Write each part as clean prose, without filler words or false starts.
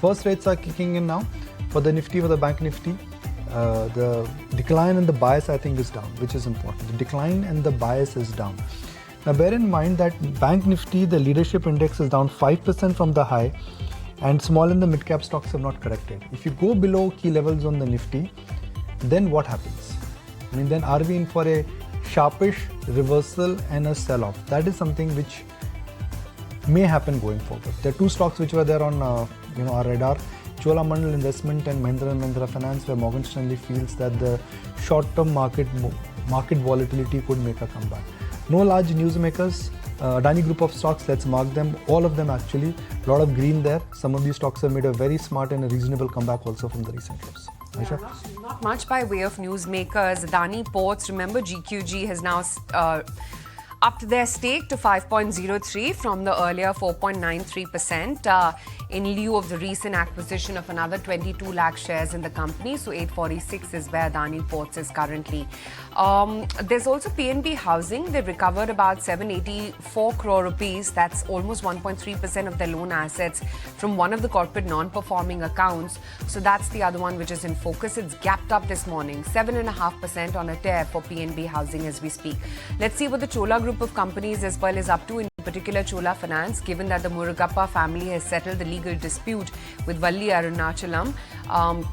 first rates are kicking in now. For the Nifty, for the Bank Nifty, the decline in the bias I think is down, which is important. The decline in the bias is down. Now bear in mind that Bank Nifty, the leadership index is down 5% from the high, and small and the mid cap stocks have not corrected. If you go below key levels on the Nifty, then what happens? I mean, then are we in for a sharpish reversal and a sell-off? That is something which may happen going forward. There are two stocks which were there on our radar: Cholamandalam Investment and Mahindra & Mahindra Finance, where Morgan Stanley feels that the short-term market volatility could make a comeback. No large newsmakers. Adani group of stocks, let's mark them. All of them actually. A lot of green there. Some of these stocks have made a very smart and a reasonable comeback also from the recent lows. Yeah, not much by way of newsmakers. Adani Ports, remember GQG has now upped their stake to 5.03 from the earlier 4.93% in lieu of the recent acquisition of another 22 lakh shares in the company. So 846 is where Adani Ports is currently. There's also PNB Housing. They recovered about 784 crore rupees. That's almost 1.3% of their loan assets from one of the corporate non-performing accounts. So that's the other one which is in focus. It's gapped up this morning, 7.5% on a tear for PNB Housing as we speak. Let's see what the Chola group of companies as well is up to, in particular Chola Finance, given that the Murugappa family has settled the legal dispute with Valli Arunachalam.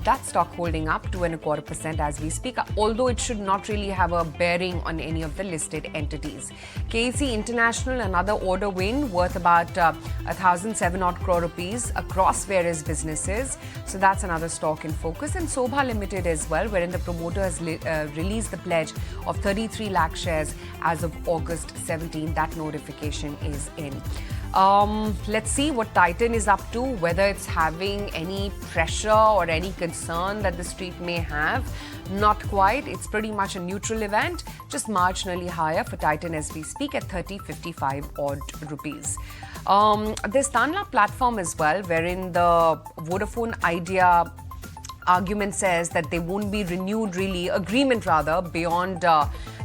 That stock holding up 2.25% as we speak, although it should not really have a bearing on any of the listed entities. KEC International, another order win worth about 1,007 odd crore rupees across various businesses. So that's another stock in focus. And Sobha Limited as well, wherein the promoter has released the pledge of 33 lakh shares as of August 17. That notification is in. Let's see what Titan is up to, whether it's having any pressure or any concern that the street may have. Not quite. It's pretty much a neutral event, just marginally higher for Titan as we speak at 30.55 odd rupees. There's Tanla platform as well, wherein the Vodafone Idea argument says that they won't be renewed agreement beyond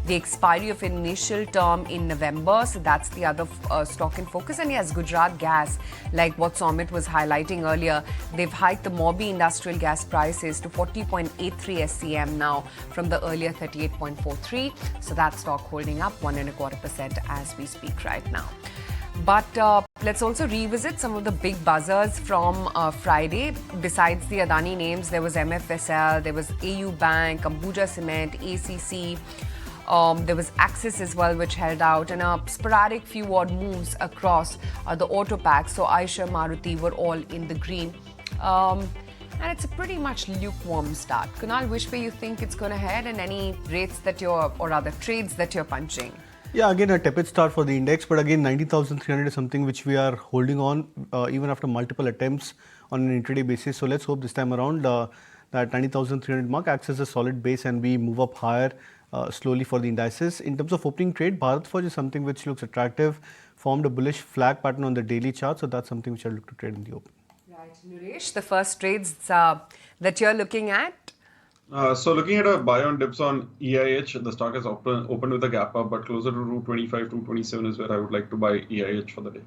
the expiry of initial term in November. So that's the other stock in focus. And yes, Gujarat Gas, like what Somit was highlighting earlier, they've hiked the Morbi industrial gas prices to 40.83 SCM now from the earlier 38.43. So that stock holding up 1.25% as we speak right now. But let's also revisit some of the big buzzers from Friday. Besides the Adani names, there was MFSL, there was AU Bank, Ambuja Cement, ACC. There was Axis as well, which held out, and a sporadic few odd moves across the auto packs. So Eicher, Maruti were all in the green. And it's a pretty much lukewarm start. Kunal, which way you think it's going to head, and any rates that or rather trades that you're punching? Yeah, again a tepid start for the index, but again 90,300 is something which we are holding on even after multiple attempts on an intraday basis. So let's hope this time around that 90,300 mark acts as a solid base and we move up higher slowly for the indices. In terms of opening trade, Bharat Forge is something which looks attractive, formed a bullish flag pattern on the daily chart, so that's something which I'll look to trade in the open. Right, Naresh, the first trades that you're looking at? So looking at a buy on dips on EIH, the stock is open with a gap up, but closer to 225, 227 is where I would like to buy EIH for the day.